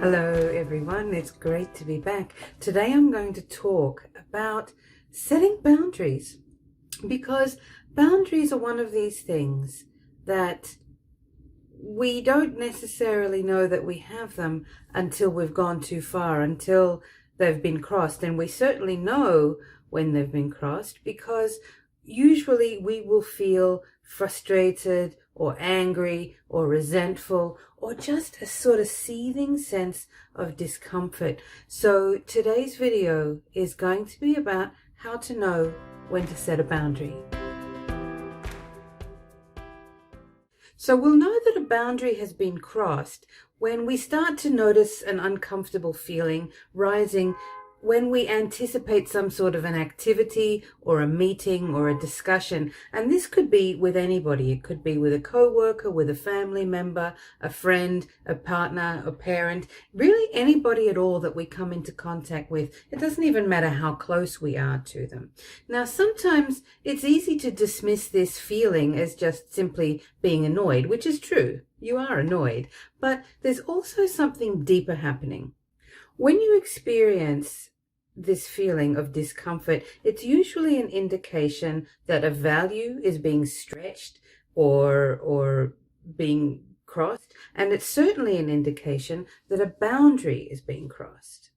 Hello everyone, it's great to be back. Today I'm going to talk about setting boundaries, because boundaries are one of these things that we don't necessarily know that we have them until we've gone too far, until they've been crossed. And we certainly know when they've been crossed, because usually we will feel frustrated or angry or resentful or just a sort of seething sense of discomfort. So today's video is going to be about how to know when to set a boundary. So we'll know that a boundary has been crossed when we start to notice an uncomfortable feeling rising when we anticipate some sort of an activity or a meeting or a discussion. And this could be with anybody. It could be with a coworker, with a family member, a friend, a partner, a parent, really anybody at all that we come into contact with. It doesn't even matter how close we are to them. Now, sometimes it's easy to dismiss this feeling as just simply being annoyed, which is true. You are annoyed, but there's also something deeper happening. When you experience this feeling of discomfort, it's usually an indication that a value is being stretched or being crossed, and it's certainly an indication that a boundary is being crossed.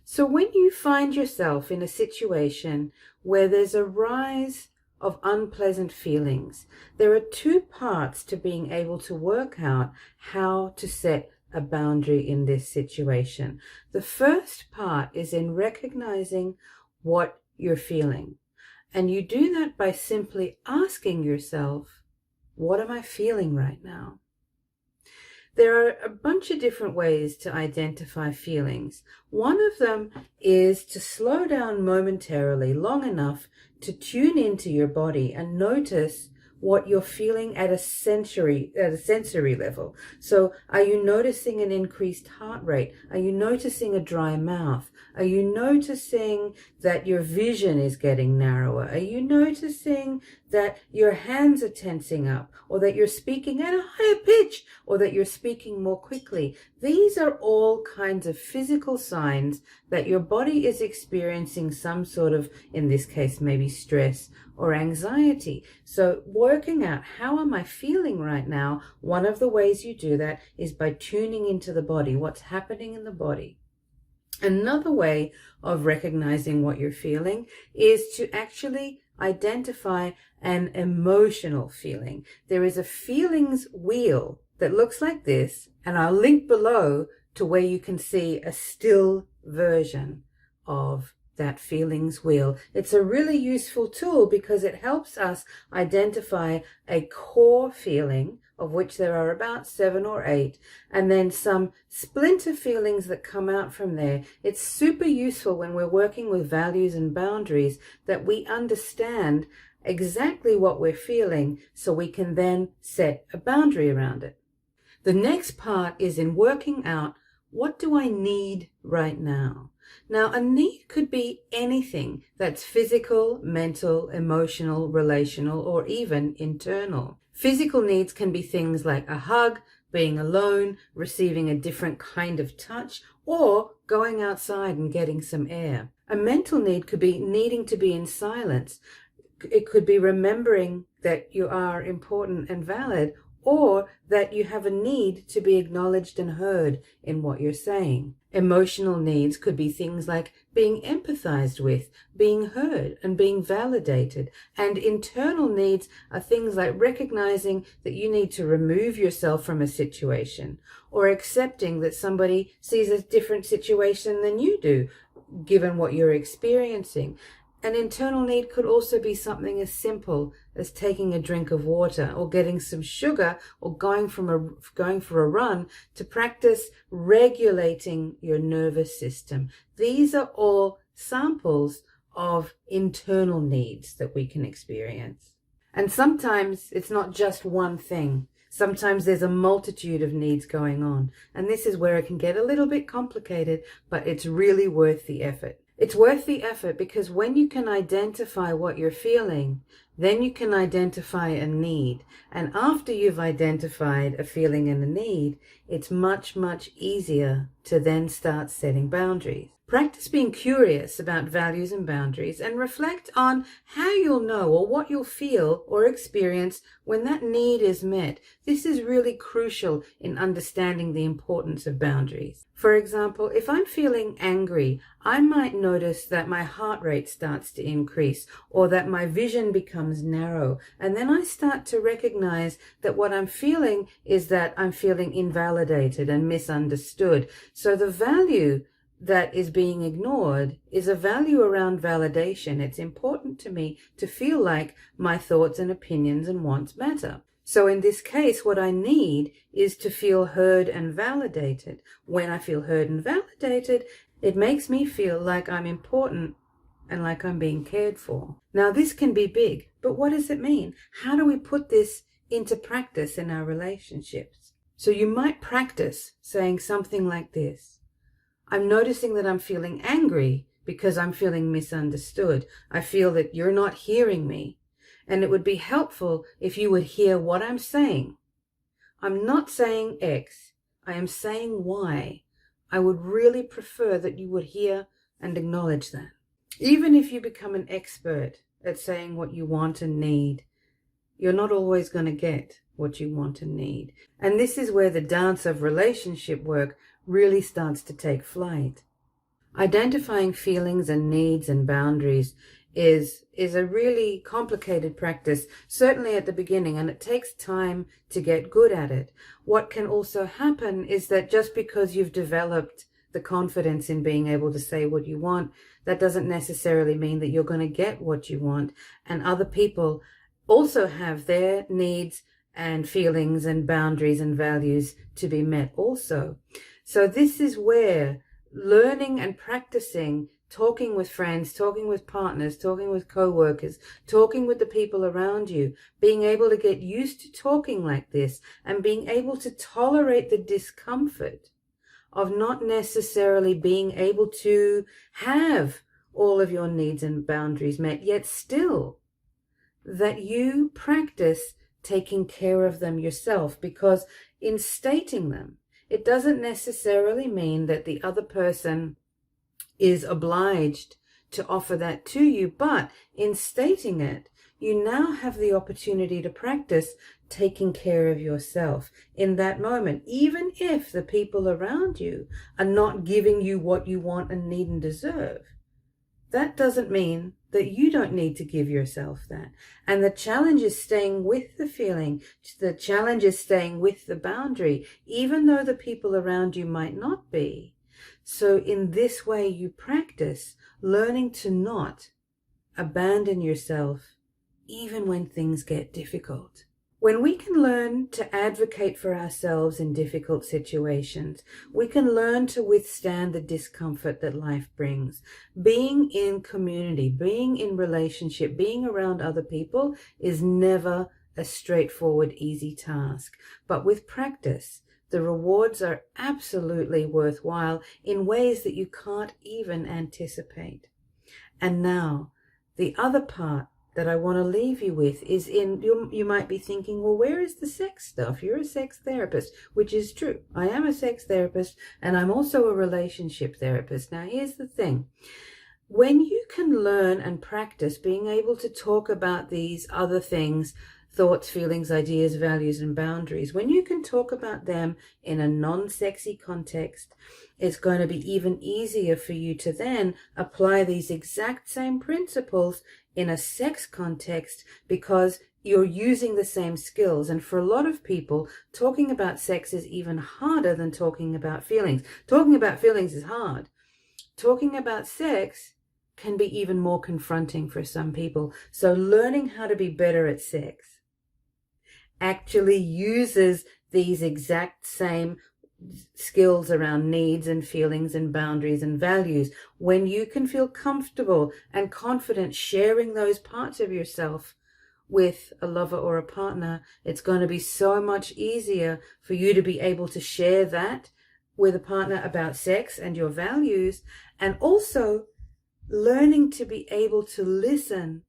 So when you find yourself in a situation where there's a rise of unpleasant feelings, there are two parts to being able to work out how to set a boundary in this situation. The first part is in recognizing what you're feeling. And you do that by simply asking yourself, what am I feeling right now? There are a bunch of different ways to identify feelings. One of them is to slow down momentarily, long enough to tune into your body and notice what you're feeling at a sensory level. So are you noticing an increased heart rate? Are you noticing a dry mouth? Are you noticing that your vision is getting narrower? Are you noticing that your hands are tensing up, or that you're speaking at a higher pitch, or that you're speaking more quickly? These are all kinds of physical signs that your body is experiencing some sort of, in this case, maybe stress or anxiety. So working out, how am I feeling right now? One of the ways you do that is by tuning into the body, what's happening in the body. Another way of recognizing what you're feeling is to actually identify an emotional feeling. There is a feelings wheel that looks like this, and I'll link below to where you can see a still version of that feelings wheel. It's a really useful tool because it helps us identify a core feeling, of which there are about 7 or 8, and then some splinter feelings that come out from there. It's super useful when we're working with values and boundaries that we understand exactly what we're feeling, so we can then set a boundary around it. The next part is in working out, what do I need right now? Now, a need could be anything that's physical, mental, emotional, relational, or even internal. Physical needs can be things like a hug, being alone, receiving a different kind of touch, or going outside and getting some air. A mental need could be needing to be in silence. It could be remembering that you are important and valid, or that you have a need to be acknowledged and heard in what you're saying. Emotional needs could be things like being empathized with, being heard, and being validated. And internal needs are things like recognizing that you need to remove yourself from a situation, or accepting that somebody sees a different situation than you do, given what you're experiencing. An internal need could also be something as simple as taking a drink of water, or getting some sugar, or going for a run to practice regulating your nervous system. These are all samples of internal needs that we can experience. And sometimes it's not just one thing. Sometimes there's a multitude of needs going on, and this is where it can get a little bit complicated, but it's really worth the effort. It's worth the effort because when you can identify what you're feeling, Then you can identify a need. And after you've identified a feeling and a need, it's much, much easier to then start setting boundaries. Practice being curious about values and boundaries and reflect on how you'll know or what you'll feel or experience when that need is met. This is really crucial in understanding the importance of boundaries. For example, if I'm feeling angry, I might notice that my heart rate starts to increase or that my vision becomes narrow. And then I start to recognize that what I'm feeling is that I'm feeling invalidated and misunderstood. So the value that is being ignored is a value around validation. It's important to me to feel like my thoughts and opinions and wants matter. So in this case, what I need is to feel heard and validated. When I feel heard and validated, it makes me feel like I'm important and like I'm being cared for. Now, this can be big, but what does it mean? How do we put this into practice in our relationships? So you might practice saying something like this. I'm noticing that I'm feeling angry because I'm feeling misunderstood. I feel that you're not hearing me. And it would be helpful if you would hear what I'm saying. I'm not saying X. I am saying Y. I would really prefer that you would hear and acknowledge that. Even if you become an expert at saying what you want and need, you're not always going to get what you want and need. And this is where the dance of relationship work really starts to take flight. Identifying feelings and needs and boundaries is a really complicated practice, certainly at the beginning, and it takes time to get good at it. What can also happen is that just because you've developed the confidence in being able to say what you want, that doesn't necessarily mean that you're going to get what you want. And other people also have their needs and feelings and boundaries and values to be met also. So this is where learning and practicing, talking with friends, talking with partners, talking with co-workers, talking with the people around you, being able to get used to talking like this and being able to tolerate the discomfort of not necessarily being able to have all of your needs and boundaries met, yet still that you practice taking care of them yourself, because in stating them, it doesn't necessarily mean that the other person is obliged to offer that to you, but in stating it, you now have the opportunity to practice taking care of yourself in that moment, even if the people around you are not giving you what you want and need and deserve. That doesn't mean that you don't need to give yourself that. And the challenge is staying with the feeling. The challenge is staying with the boundary, even though the people around you might not be. So in this way, you practice learning to not abandon yourself, even when things get difficult. When we can learn to advocate for ourselves in difficult situations, we can learn to withstand the discomfort that life brings. Being in community, being in relationship, being around other people is never a straightforward, easy task. But with practice, the rewards are absolutely worthwhile in ways that you can't even anticipate. And now, the other part that I want to leave you with is you might be thinking, well, where is the sex stuff? You're a sex therapist, which is true. I am a sex therapist, and I'm also a relationship therapist. Now, here's the thing. When you can learn and practice being able to talk about these other things, thoughts, feelings, ideas, values, and boundaries, when you can talk about them in a non-sexy context, it's going to be even easier for you to then apply these exact same principles in a sex context, because you're using the same skills. And for a lot of people, talking about sex is even harder than talking about feelings. Talking about feelings is hard. Talking about sex can be even more confronting for some people. So learning how to be better at sex actually uses these exact same skills around needs and feelings and boundaries and values. When you can feel comfortable and confident sharing those parts of yourself with a lover or a partner, it's going to be so much easier for you to be able to share that with a partner about sex and your values, and also learning to be able to listen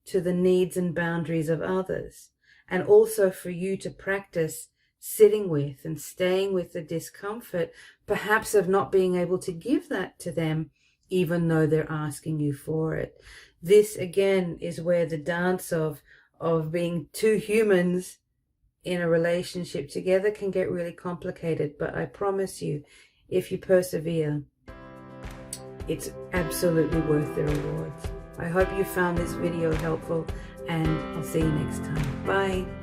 to the needs and boundaries of others, and also for you to practice sitting with and staying with the discomfort, perhaps of not being able to give that to them, even though they're asking you for it. This again is where the dance of being two humans in a relationship together can get really complicated. But I promise you, if you persevere, it's absolutely worth the rewards. I hope you found this video helpful, and I'll see you next time. Bye.